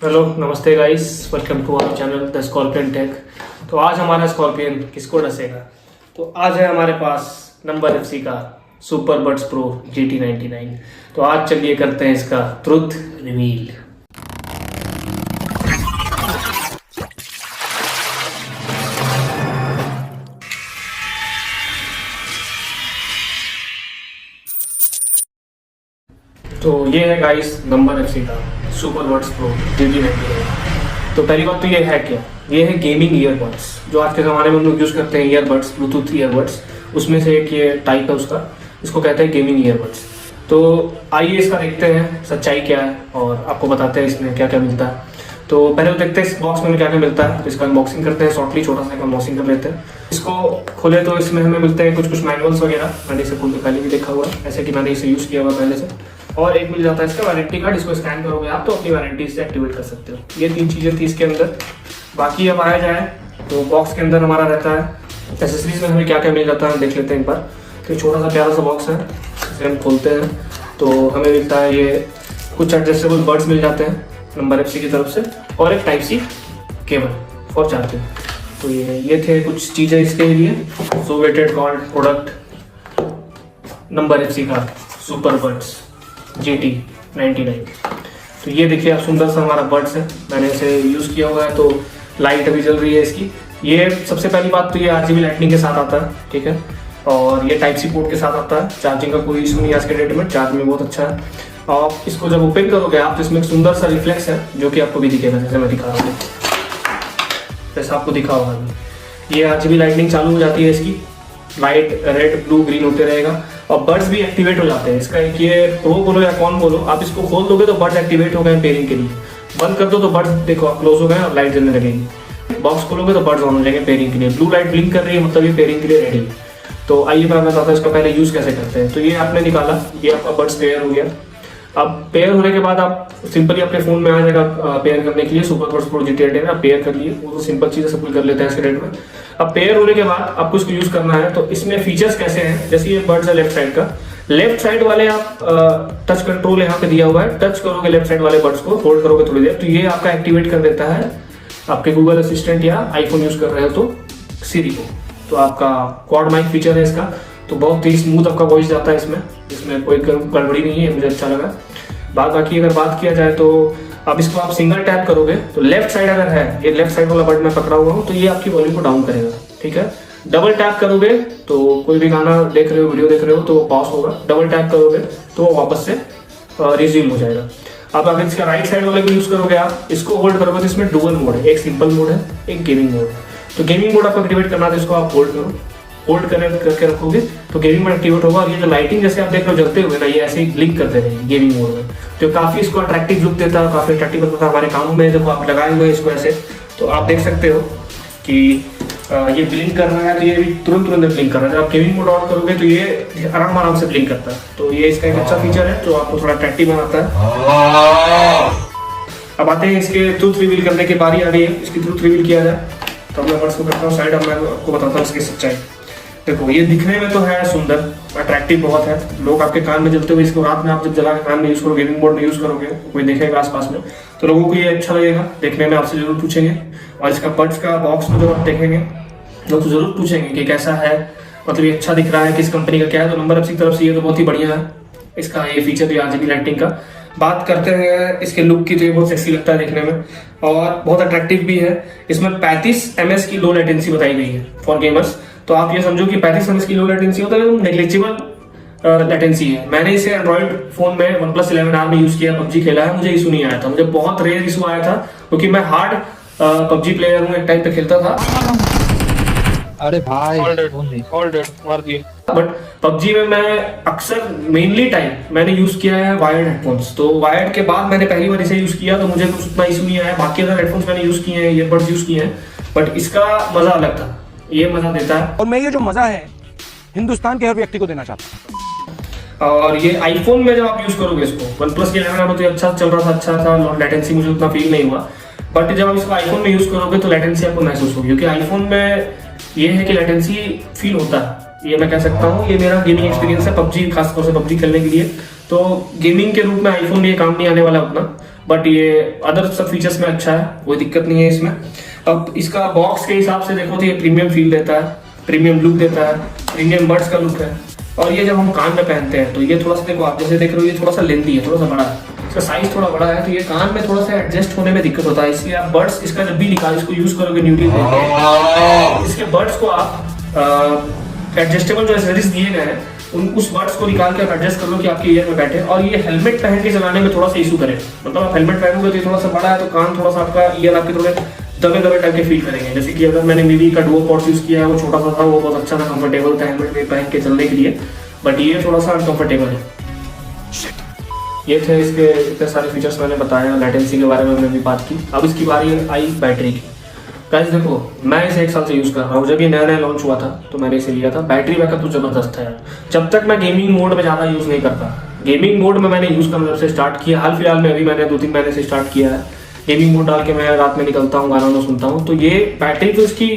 Hello नमस्ते guys, welcome to our channel the scorpion tech. तो आज हमारा स्कॉर्पियन किसको डसेगा? तो आज है हमारे पास नंबर एफसी का सुपर बड्स प्रो GT99। तो आज चलिए करते हैं इसका ट्रुथ रिवील। तो ये है गाइस नंबर एफसी का सुपर बड्स प्रो GT99। तो पहली बात तो ये है क्या, ये है गेमिंग ईयरबड्स जो आज के ज़माने में हम लोग यूज़ करते हैं, ईयरबड्स, ब्लूटूथ ईयरबड्स। उसमें से एक ये टाइप है उसका, इसको कहते हैं गेमिंग ईयरबड्स। तो आइए इसका देखते हैं सच्चाई क्या है और आपको बताते हैं इसमें क्या क्या मिलता है। तो पहले तो देखते हैं इस बॉक्स में क्या क्या मिलता है। तो इसका अनबॉक्सिंग करते हैं, शॉर्टली छोटा सा अनबॉक्सिंग कर लेते हैं। इसको खोले तो इसमें हमें मिलते हैं कुछ मैनुअल्स वगैरह। मैंने इसे खोल के पहले भी देखा हुआ है, ऐसे कि मैंने इसे यूज़ किया हुआ पहले से। और एक मिल जाता है इसका वारंटी कार्ड, इसको स्कैन करोगे आप तो अपनी वारंटी से एक्टिवेट कर सकते हो। ये 3 चीज़ें थी इसके अंदर। बाकी अब आया जाए तो बॉक्स के अंदर हमारा रहता है एसेसरीज में हमें क्या क्या मिल जाता है देख लेते हैं एक बार। तो छोटा सा प्यारा सा बॉक्स है, इसे हम खोलते हैं तो हमें मिलता है ये कुछ एडजस्टेबल बड्स मिल जाते हैं नंबर एफसी की तरफ से, और एक type C cable for charging. तो ये थे कुछ चीज़ें इसके लिए। So waited called product number FC का सुपर बड्स GT99। तो ये देखिए आप, सुंदर सा हमारा बड्स है, मैंने इसे यूज़ किया हुआ है। तो लाइट अभी जल रही है इसकी। ये सबसे पहली बात तो ये RGB लाइटनिंग के साथ आता है, ठीक है। और ये टाइप सी पोर्ट के साथ आता है। चार्जिंग का कोई इशू नहीं है आज के डेट में, चार्ज में बहुत अच्छा है। और इसको जब ओपन करोगे आप तो इसमें एक सुंदर सा रिफ्लेक्स है जो कि आपको भी दिखेगा, जैसे मैं दिखा रहा हूँ, जैसे आपको दिखा होगा अभी। ये RGB लाइटनिंग चालू हो जाती है इसकी, लाइट रेड ब्लू ग्रीन होते रहेगा और बर्ड्स भी एक्टिवेट हो जाते हैं। इसका एक ये प्रो बोलो या कौन बोलो, आप इसको खोल दोगे तो बर्ड्स एक्टिवेट हो गए पेयरिंग के लिए। बंद कर दो तो बर्ड्स देखो आप क्लोज हो गए और लाइट जलने लगेगी। बॉक्स खोलोगे तो बर्ड्स ऑन हो जाएंगे पेयरिंग के लिए। ब्लू लाइट ब्लिंक कर रही है मतलब ये पेयरिंग के लिए रेडी है। तो आइए मैं बताता हूँ इसका पहले यूज़ कैसे करते हैं। तो ये आपने निकाला, ये आपका बर्ड्स पेयर हो गया। अब पेयर होने के बाद आप सिंपली अपने फोन में आ जाएगा पेयर करने के लिए सुपर बड्स प्रो GT99। आप पेयर कर लिए, वो तो सिंपल चीज़ है, सब कुछ कर लेते हैं इसके डेट में। अब पेयर होने के बाद आपको इसको यूज़ करना है। तो इसमें फीचर्स कैसे हैं, जैसे ये बड्स है लेफ्ट साइड का, लेफ्ट साइड वाले आप टच कंट्रोल यहाँ पे दिया हुआ है, टच करोगे लेफ्ट साइड वाले बड्स को, होल्ड करोगे थोड़ी देर तो ये आपका एक्टिवेट कर देता है आपके गूगल असिस्टेंट या आईफोन यूज़ कर रहे हो तो सिरी को। तो आपका क्वाड माइक फीचर है इसका, तो बहुत ही स्मूथ आपका वॉइस जाता है इसमें कोई गड़बड़ी नहीं है, मुझे अच्छा लगा। बाकी अगर बात किया जाए तो अब इसको आप सिंगल टैप करोगे तो लेफ्ट साइड अगर है, ये लेफ्ट साइड वाला बटन मैं पकड़ा हुआ हूँ, तो ये आपकी वॉल्यूम को डाउन करेगा, ठीक है। डबल टैप करोगे तो कोई भी गाना देख रहे हो, वीडियो देख रहे हो तो पॉज होगा। डबल टैप करोगे तो वापस से रिज्यूम हो जाएगा। अब अगर इसका राइट साइड वाले को यूज करोगे, आप इसको होल्ड करोगे तो इसमें डुअल मोड है, एक सिंपल मोड है, एक गेमिंग मोड है। तो गेमिंग मोड आपको एक्टिवेट करना है, इसको आप होल्ड करो, होल्ड करके रखोगे तो गेमिंग मोड एक्टिवेट होगा। और ये जो लाइटिंग जैसे आप देख रहे हो जलते हुए ना, ये ऐसे ही ब्लिंक करते रहेंगे गेमिंग मोड में। तो काफी इसको अट्रैक्टिव लुक देता है, काफी अट्रैक्टिव लगता है हमारे कानों में जब आप लगाए हुए इसको ऐसे। तो आप देख सकते हो कि ये ब्लिंक कर रहा है, तो ये भी तुरंत ब्लिंक कर रहा है। जब आप गेमिंग मोड ऑन करोगे तो ये आराम से ब्लिंक करता है। तो ये इसका एक अच्छा फीचर है जो आपको थोड़ा अट्रैक्टिव बनाता है। अब आते हैं इसके ट्रूथ रिवील करने की बारी आ रही है, इसकी ट्रूथ रिवील किया जाए। तो मैं बड्स को करता हूँ साइड, अब मैं आपको बताता हूँ इसकी सच्चाई। देखो ये दिखने में तो है सुंदर, अट्रैक्टिव बहुत है। लोग आपके कान में जलते हुए इसको रात में आप जब जला के कान में यूज करोगे, गेमिंग मोड में यूज करोगे, कोई देखेगा आसपास में तो लोगों को ये अच्छा लगेगा देखने में, आपसे जरूर पूछेंगे। और इसका बड्स का बॉक्स में जब आप देखेंगे लोग तो जरूर पूछेंगे कि कैसा है, मतलब ये अच्छा दिख रहा है, किस कंपनी का क्या है। तो नंबर एफसी की तरफ से ये तो बहुत ही बढ़िया है इसका ये फीचर भी RGB लाइटिंग का। बात करते हैं इसके लुक की तो ये बहुत सेक्सी लगता है देखने में और बहुत अट्रैक्टिव भी है। इसमें 35 ms की लो लेटेंसी बताई गई है फॉर गेमर्स। तो आप ये समझो कि 35 ms की लो लेटेंसी होता है, नेग्लिजिबल लेटेंसी है। मैंने इसे एंड्रॉइड फोन में OnePlus 11R में यूज किया, PUBG खेला है, मुझे इशू नहीं आया था। मुझे बहुत रेयर इशू आया था क्योंकि मैं हार्ड PUBG प्लेयर हूँ, एक टाइम पे खेलता था। अरे भाई ऑल डेड मार दिए। बट PUBG में मैं अक्सर मेनली टाइम मैंने यूज किया है वायर्ड हेडफोन्स। तो वायर्ड के बाद मैंने पहली बार इसे यूज किया तो मुझे कुछ उतना इशू नहीं आया। बाकी अगर हेडफोन्स मैंने यूज किए हैं, ईयरबड्स यूज किए हैं, बट इसका मजा अलग था, ये मजा देता है। और मैं ये जो मजा है हिंदुस्तान के हर व्यक्ति को देना चाहता हूँ। और ये आईफोन में जब आप यूज करोगे इसको, OnePlus के 11R में तो अच्छा चल रहा था, अच्छा था, लेटेंसी मुझे उतना फील नहीं हुआ। बट जब आप इसको आईफोन में यूज करोगे तो लेटेंसी आपको महसूस होगी, क्योंकि आईफोन में ये है कि लेटेंसी फील होता है, ये मैं कह सकता हूँ। ये मेरा गेमिंग एक्सपीरियंस है PUBG, खासतौर से PUBG खेलने के लिए। तो गेमिंग के रूप में आईफोन में ये काम नहीं आने वाला उतना, बट ये अदर सब फीचर्स में अच्छा है, कोई दिक्कत नहीं है इसमें। अब इसका बॉक्स के हिसाब से देखो तो ये प्रीमियम फील देता है, प्रीमियम लुक देता है, प्रीमियम बड्स का लुक है। और ये जब हम कान में पहनते हैं तो ये थोड़ा सा देखो, आप जैसे देख रहे हो ये थोड़ा सा लेंथी है, थोड़ा सा बड़ा है, इसका साइज थोड़ा बड़ा है, तो ये कान में थोड़ा सा एडजस्ट होने में दिक्कत होता है। इसलिए आप बड्स इसका जब भी निकाल इसको यूज करोगे न्यूट्री लेके, इसके बड्स को आप एडजस्टेबल जो एक्सेसरीज दिए गए हैं उस बड्स को निकाल के आप एडजस्ट कर लो कि आपके ईयर में बैठे। और ये हेलमेट पहन के चलाने में थोड़ा सा इशू करे, मतलब आप हेलमेट पहनोगे तो ये थोड़ा सा बड़ा है तो कान थोड़ा सा आपका ईयर आपके थोड़े दबे दबे टाइप के फील करेंगे। जैसे कि अगर मैंने मीवी का डुओ पॉड्स यूज किया है, वो छोटा सा था, वो बहुत अच्छा था, कंफर्टेबल था हेलमेट में पहन के चलने के लिए, बट ये थोड़ा सा अनकंफर्टेबल है। ये थे इसके इतने सारे फीचर्स मैंने बताया, लेटेंसी के बारे में मैंने भी बात की। अब इसकी बारी आई बैटरी की। गाइस देखो, मैं इसे 1 साल से यूज़ कर रहा हूँ, जब ये नया नया लॉन्च हुआ था तो मैंने इसे लिया था। बैटरी बैकअप तो ज़बरदस्त है। जब तक मैं गेमिंग मोड में ज़्यादा यूज़ नहीं करता, गेमिंग मोड में मैंने यूज़ करना जब से स्टार्ट किया, हाल फिलहाल में अभी मैंने 2-3 महीने से स्टार्ट किया है, गेमिंग मोड डाल के मैं रात में निकलता हूँ, गाना सुनता हूँ, तो ये बैटरी तो इसकी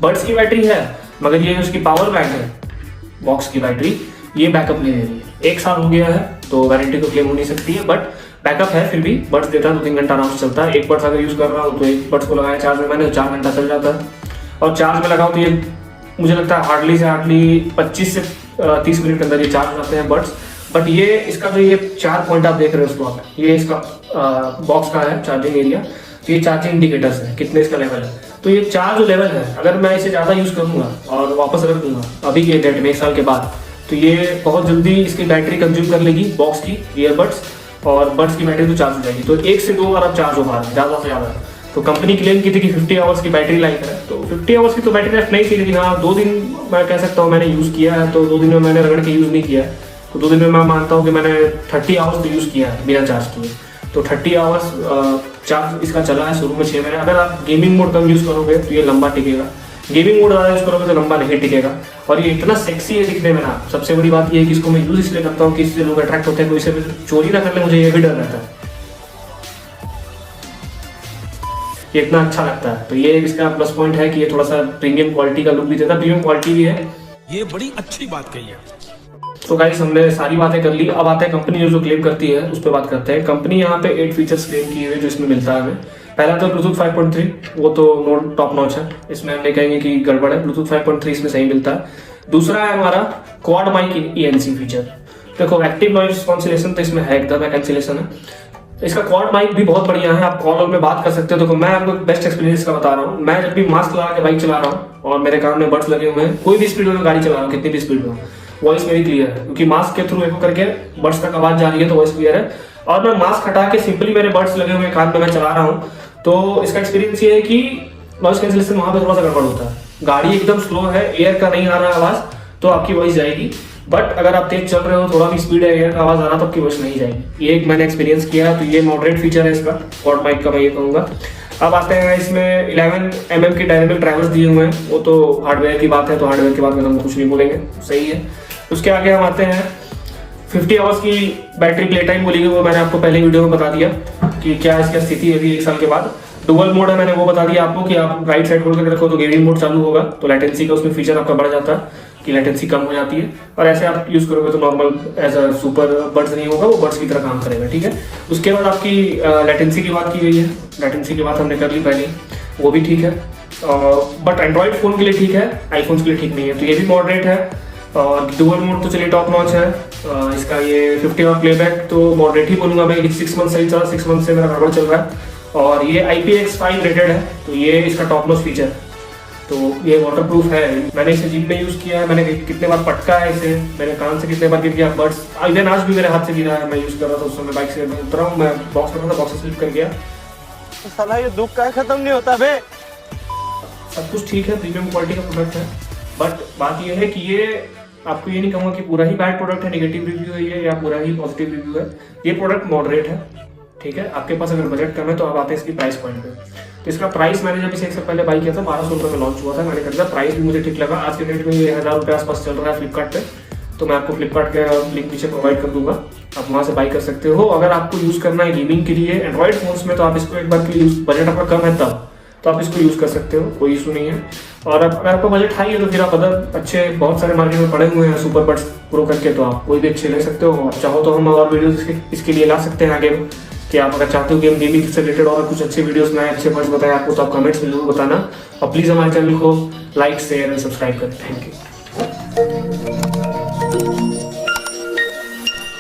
बड्स की बैटरी है, मगर ये उसकी पावर बैंक है बॉक्स की बैटरी, ये बैकअप नहीं दे रही है। 1 साल हो गया है तो वारंटी तो क्लेम हो नहीं सकती है, बट बैकअप है, फिर भी बड्स देता है, 2-3 घंटा आराम से चलता है। एक बड्स अगर यूज़ कर रहा हूँ तो एक बड्स को लगाया चार्ज में मैंने, 4 घंटा चल जाता है। और चार्ज में लगाओ तो ये मुझे लगता है हार्डली से हार्डली 25 से 30 मिनट के अंदर ये चार्ज हो जाते हैं बड्स। बट ये इसका जो ये 4 पॉइंट आप देख रहे हो स्लॉट, ये इसका बॉक्स का है चार्जिंग एरिया, तो ये चार्जिंग इंडिकेटर्स है कितने इसका लेवल है। तो ये 4 जो लेवल है, अगर मैं इसे ज़्यादा यूज़ करूँगा और वापस रख दूंगा अभी के डेट में 1 साल के बाद, तो ये बहुत जल्दी इसकी बैटरी कंज्यूम कर लेगी बॉक्स की, ईयरबड्स और बड्स की बैटरी तो चार्ज हो जाएगी। तो 1 से 2 बार आप चार्ज हो पा रहे हैं ज़्यादा से ज़्यादा। तो कंपनी क्लेम की थी कि 50 आवर्स की बैटरी लाइफ है, तो 50 आवर्स की तो बैटरी लाइफ नहीं थी, लेकिन हाँ 2 दिन मैं कह सकता हूँ मैंने यूज़ किया है, तो 2 दिन में मैंने रगड़ के यूज़ नहीं किया है, तो 2 दिन में मैं मानता हूँ कि मैंने 30 आवर्स तो यूज़ किया है बिना चार्ज किए। तो 30 आवर्स चार्ज इसका चला है शुरू में 6 महीने। अगर आप गेमिंग मोड कम यूज़ करोगे तो ये लंबा टिकेगा, गेमिंग मोड ज़्यादा यूज़ करोगे तो लंबा नहीं टिकेगा। और ये इतना सेक्सी है दिखने में ना, सबसे बड़ी बात ये है कि इसको मैं यूज़ इसलिए करता हूँ कि इससे लोग अट्रैक्ट होते हैं, कोई इसे चोरी ना कर ले, मुझे ये भी डर रहता है, ये इतना अच्छा लगता है। तो ये इसका प्लस पॉइंट है कि ये थोड़ा सा प्रीमियम क्वालिटी का लुक भी देता है, प्रीमियम क्वालिटी भी है। ये बड़ी अच्छी बात कही है। तो गाइस हमने सारी बातें कर ली, अब आते हैं कंपनी जो क्लेम करती है उस पर बात करते हैं। कंपनी यहाँ पे 8 फीचर्स क्लेम किए हुए जो इसमें मिलता है हमें। पहला तो ब्लूटूथ 5.3, वो तो नोट टॉप नॉच है, इसमें हम नहीं कहेंगे कि गड़बड़ है, ब्लूटूथ 5.3 इसमें सही मिलता है। दूसरा है हमारा क्वाड माइक ENC फीचर। देखो एक्टिव नॉइज कैंसिलेशन तो इसमें है, एकदम कैंसिलेशन है। इसका क्वाड माइक भी बहुत बढ़िया है, आप कॉल में बात कर सकते हो। देखो मैं आपको बेस्ट एक्सपीरियंस का बता रहा हूँ, मैं जब भी मास्क लगा के बाइक चला रहा हूँ और मेरे कान में बड्स लगे हुए हैं, कोई भी स्पीड में गाड़ी चला रहा हूँ, कितनी भी स्पीड में, वॉइस मेरी क्लियर है, क्योंकि मास्क के थ्रू एको करके बड्स तक आवाज जा रही है तो वॉइस क्लियर है। और मैं मास्क हटा के सिंपली मेरे बड्स लगे हुए कान में मैं चला रहा हूँ, तो इसका एक्सपीरियंस ये है कि नॉइस कैंसिलेशन वहाँ पे थोड़ा सा गड़बड़ होता है। गाड़ी एकदम स्लो है, एयर का नहीं आ रहा आवाज, तो आपकी वॉइस जाएगी। बट अगर आप तेज चल रहे हो, थोड़ा भी स्पीड है, एयर का आवाज आ रहा तो आपकी वॉइस नहीं जाएगी। ये एक मैंने एक्सपीरियंस किया है, तो ये मॉडरेट फीचर है इसका क्वाड माइक का, मैं ये कहूँगा। अब आते हैं इसमें 11 mm के डायनेमिक ड्राइवर्स दिए हुए हैं, वो तो हार्डवेयर की बात है, तो हार्डवेयर की बात में हम कुछ नहीं बोलेंगे, सही है। उसके आगे हम आते हैं 50 आवर्स की बैटरी प्ले टाइम बोली गई, वो मैंने आपको पहले वीडियो में बता दिया कि क्या इसकी स्थिति है अभी 1 साल के बाद। डुअल मोड है, मैंने वो बता दिया आपको कि आप राइट साइड होल्ड करके रखो तो गेमिंग मोड चालू होगा, तो लेटेंसी का उसमें फीचर आपका बढ़ जाता है कि लेटेंसी कम हो जाती है। और ऐसे आप यूज करोगे तो normal as a super buds नहीं होगा, वो बड्स की तरह काम करेगा, ठीक है। उसके बाद आपकी लेटेंसी की बात की गई है, लेटेंसी की बात हमने कर ली पहले, वो भी ठीक है, बट एंड्रॉइड फोन के लिए ठीक है, आईफोन के लिए ठीक नहीं है, तो ये भी मॉडरेट है। और डुअल मोड तो चलिए टॉप नॉच है। इसका ये 50 आवर प्लेबैक तो मॉडरेट ही बोलूंगा मैं, 6 मंथ सही चला, 6 मंथ से मेरा गड़बड़ चल रहा है। और ये IPX5 रेटेड है, तो ये इसका टॉप नॉच फीचर है। तो ये वाटरप्रूफ है, मैंने इसे जिम में यूज़ किया है, मैंने कितने बार पटका है इसे, मेरे कान से कितने बार गिर गया बड्स, इवन आज भी मेरे हाथ से गिरा है, मैं यूज़ कर रहा था उस समय, बाइक से उतरा हूँ, मैं बॉक्स कर रहा था, बॉक्स से स्लिप कर गया। तो साला ये दुख का खत्म नहीं होता बे। सब कुछ ठीक है, प्रीमियम क्वालिटी का प्रोडक्ट है, बट बात ये है कि ये आपको ये नहीं कहूँगा कि पूरा ही बैड प्रोडक्ट है, नेगेटिव रिव्यू है ये, या पूरा ही पॉजिटिव रिव्यू है। ये प्रोडक्ट मॉडरेट है, ठीक है। आपके पास अगर बजट कम है तो आप आते हैं इसकी प्राइस पॉइंट पे। तो इसका प्राइस मैंने जब इसे 1 साल पहले बाई किया था, 1200 रुपये में लॉन्च हुआ था, मैंने कर दिया, प्राइस भी मुझे ठीक लगा। आज के डेट में ये 1000 रुपये आसपास चल रहा है फ्लिपकार्ट पे, तो मैं आपको फ्लिपकार्ट का लिंक नीचे प्रोवाइड कर दूंगा, आप वहाँ से बाई कर सकते हो। अगर आपको यूज़ करना है गेमिंग के लिए एंड्रॉइड फोन्स में, तो आप इसको एक बार के लिए, बजट आपका कम है तब तो आप इसको यूज़ कर सकते हो, कोई इशू नहीं है। और अगर आपका बजट हाई है तो फिर आप अदर अच्छे बहुत सारे मार्केट में पड़े हुए हैं सुपर बड्स प्रो करके, तो आप कोई भी अच्छे ले सकते हो। चाहो तो हम और वीडियोस इसके लिए ला सकते हैं आगे, कि आप अगर चाहते हो कि हम गेमिंग से रिलेटेड और कुछ अच्छे वीडियोस बनाए, अच्छे वर्ड्स बताए आपको, तो आप कमेंट्स में जरूर बताना। और प्लीज़ हमारे चैनल को लाइक शेयर एंड सब्सक्राइब करें। Thank you.